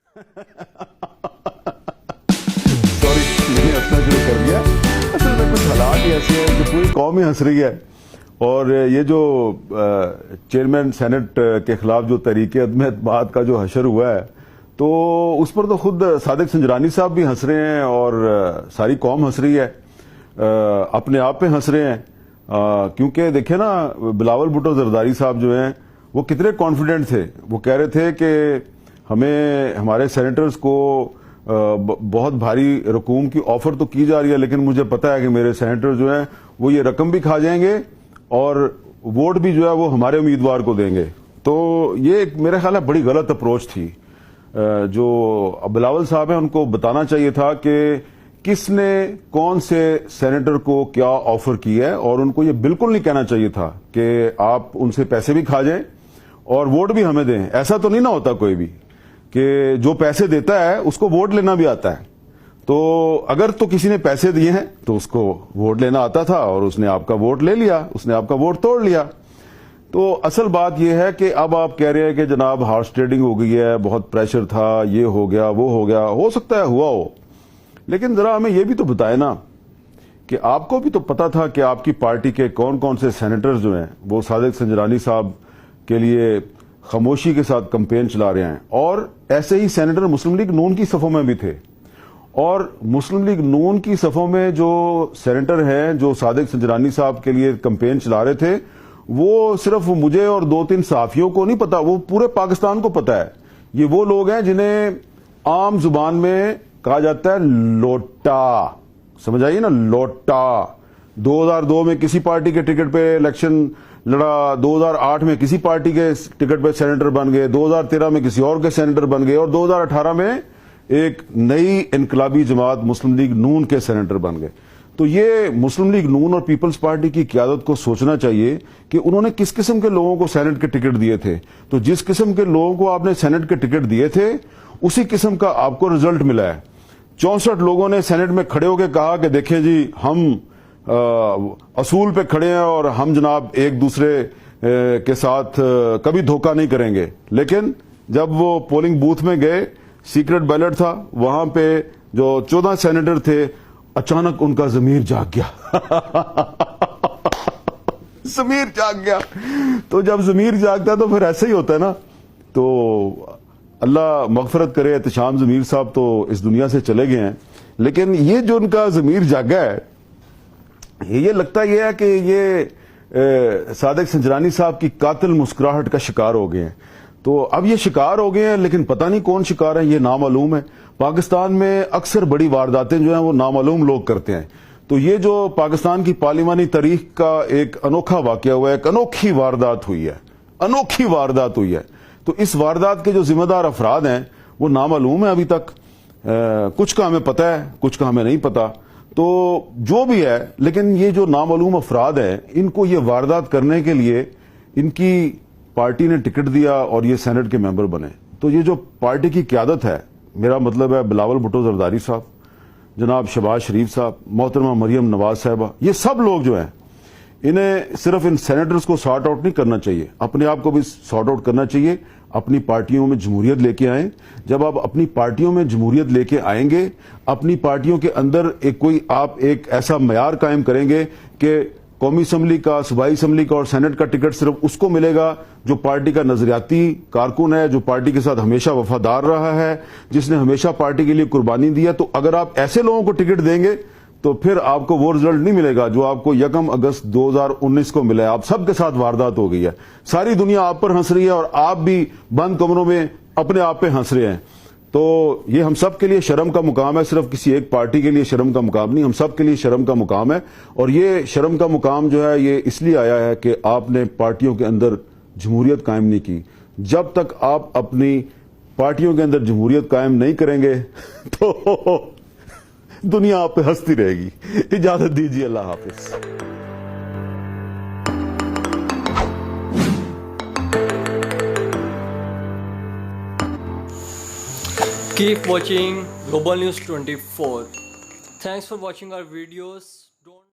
Sorry میں نے ہنسنا شروع کر دیا. اصل میں کچھ حالات ہی ایسے ہیں کہ پوری قوم ہی ہنس رہی ہے. اور یہ جو چیئرمین سینٹ کے خلاف جو تحریک عدم اعتماد کا جو حشر ہوا ہے تو اس پر تو خود صادق سنجرانی صاحب بھی ہنس رہے ہیں اور ساری قوم ہنس رہی ہے, اپنے آپ پہ ہنس رہے ہیں. کیونکہ دیکھیں نا, بلاول بھٹو زرداری صاحب جو ہیں وہ کتنے کانفیڈنٹ تھے. وہ کہہ رہے تھے کہ ہمیں ہمارے سینیٹرز کو بہت بھاری رقوم کی آفر تو کی جا رہی ہے, لیکن مجھے پتا ہے کہ میرے سینیٹر جو ہیں وہ یہ رقم بھی کھا جائیں گے اور ووٹ بھی جو ہے وہ ہمارے امیدوار کو دیں گے. تو یہ میرے خیال ہے بڑی غلط اپروچ تھی. جو بلاول صاحب ہیں ان کو بتانا چاہیے تھا کہ کس نے کون سے سینیٹر کو کیا آفر کی ہے, اور ان کو یہ بالکل نہیں کہنا چاہیے تھا کہ آپ ان سے پیسے بھی کھا جائیں اور ووٹ بھی ہمیں دیں. ایسا تو نہیں نہ ہوتا کوئی بھی کہ جو پیسے دیتا ہے اس کو ووٹ لینا بھی آتا ہے. تو اگر تو کسی نے پیسے دیے ہیں تو اس کو ووٹ لینا آتا تھا اور اس نے آپ کا ووٹ لے لیا, اس نے آپ کا ووٹ توڑ لیا. تو اصل بات یہ ہے کہ اب آپ کہہ رہے ہیں کہ جناب ہارس ٹریڈنگ ہو گئی ہے, بہت پریشر تھا, یہ ہو گیا وہ ہو گیا. ہو سکتا ہے ہوا ہو, لیکن ذرا ہمیں یہ بھی تو بتائے نا کہ آپ کو بھی تو پتا تھا کہ آپ کی پارٹی کے کون کون سے سینیٹرز جو ہیں وہ صادق سنجرانی صاحب کے لیے خاموشی کے ساتھ کمپین چلا رہے ہیں. اور ایسے ہی سینیٹر مسلم لیگ نون کی صفوں میں بھی تھے, اور مسلم لیگ نون کی صفوں میں جو سینیٹر ہیں جو صادق سنجرانی صاحب کے لیے کمپین چلا رہے تھے وہ صرف مجھے اور 2-3 صحافیوں کو نہیں پتا, وہ پورے پاکستان کو پتا ہے. یہ وہ لوگ ہیں جنہیں عام زبان میں کہا جاتا ہے لوٹا. سمجھ آئیے نا, لوٹا. 2002 میں کسی پارٹی کے ٹکٹ پہ الیکشن لڑا, 2008 میں کسی پارٹی کے ٹکٹ پہ سینیٹر بن گئے, 2013 میں کسی اور کے سینیٹر بن گئے, اور 2018 میں ایک نئی انقلابی جماعت مسلم لیگ نون کے سینیٹر بن گئے. تو یہ مسلم لیگ نون اور پیپلز پارٹی کی قیادت کو سوچنا چاہیے کہ انہوں نے کس قسم کے لوگوں کو سینٹ کے ٹکٹ دیے تھے. تو جس قسم کے لوگوں کو آپ نے سینٹ کے ٹکٹ دیے تھے اسی قسم کا آپ کو رزلٹ ملا ہے. 64 لوگوں نے سینٹ میں کھڑے ہو کے کہا کہ دیکھیں جی ہم اصول پہ کھڑے ہیں اور ہم جناب ایک دوسرے کے ساتھ کبھی دھوکہ نہیں کریں گے. لیکن جب وہ پولنگ بوتھ میں گئے, سیکرٹ بیلٹ تھا, وہاں پہ جو 14 سینیٹر تھے اچانک ان کا ضمیر جاگ گیا. ضمیر جاگ گیا. تو جب ضمیر جاگتا ہے تو پھر ایسا ہی ہوتا ہے نا. تو اللہ مغفرت کرے, احتشام ضمیر صاحب تو اس دنیا سے چلے گئے ہیں, لیکن یہ جو ان کا ضمیر جاگا ہے یہ لگتا یہ ہے کہ یہ صادق سنجرانی صاحب کی قاتل مسکراہٹ کا شکار ہو گئے ہیں. تو اب یہ شکار ہو گئے ہیں, لیکن پتہ نہیں کون شکار ہے, یہ نامعلوم ہے. پاکستان میں اکثر بڑی وارداتیں جو ہیں وہ نامعلوم لوگ کرتے ہیں. تو یہ جو پاکستان کی پارلیمانی تاریخ کا ایک انوکھا واقعہ ہوا ہے, ایک انوکھی واردات ہوئی ہے, انوکھی واردات ہوئی ہے. تو اس واردات کے جو ذمہ دار افراد ہیں وہ نامعلوم ہیں ابھی تک. کچھ کا ہمیں پتہ ہے, کچھ کا ہمیں نہیں پتا. تو جو بھی ہے, لیکن یہ جو نامعلوم افراد ہیں ان کو یہ واردات کرنے کے لیے ان کی پارٹی نے ٹکٹ دیا اور یہ سینٹ کے ممبر بنے. تو یہ جو پارٹی کی قیادت ہے, میرا مطلب ہے بلاول بھٹو زرداری صاحب, جناب شہباز شریف صاحب, محترمہ مریم نواز صاحبہ, یہ سب لوگ جو ہیں انہیں صرف ان سینیٹرز کو سارٹ آؤٹ نہیں کرنا چاہیے, اپنے آپ کو بھی سارٹ آؤٹ کرنا چاہیے. اپنی پارٹیوں میں جمہوریت لے کے آئیں. جب آپ اپنی پارٹیوں میں جمہوریت لے کے آئیں گے, اپنی پارٹیوں کے اندر آپ ایک ایسا معیار قائم کریں گے کہ قومی اسمبلی کا, صوبائی اسمبلی کا اور سینٹ کا ٹکٹ صرف اس کو ملے گا جو پارٹی کا نظریاتی کارکن ہے, جو پارٹی کے ساتھ ہمیشہ وفادار رہا ہے, جس نے ہمیشہ پارٹی کے لیے قربانی دی ہے. تو اگر آپ ایسے لوگوں کو ٹکٹ دیں گے تو پھر آپ کو وہ رزلٹ نہیں ملے گا جو آپ کو 1 اگست 2019 کو ملا ہے. آپ سب کے ساتھ واردات ہو گئی ہے, ساری دنیا آپ پر ہنس رہی ہے اور آپ بھی بند کمروں میں اپنے آپ پہ ہنس رہے ہیں. تو یہ ہم سب کے لیے شرم کا مقام ہے, صرف کسی ایک پارٹی کے لیے شرم کا مقام نہیں, ہم سب کے لیے شرم کا مقام ہے. اور یہ شرم کا مقام جو ہے یہ اس لیے آیا ہے کہ آپ نے پارٹیوں کے اندر جمہوریت قائم نہیں کی. جب تک آپ اپنی پارٹیوں کے اندر جمہوریت قائم نہیں کریں گے تو دنیا آپ پہ ہنستی رہے گی. اجازت دیجیے, اللہ حافظ. Keep watching Global News 24. Thanks for watching our videos.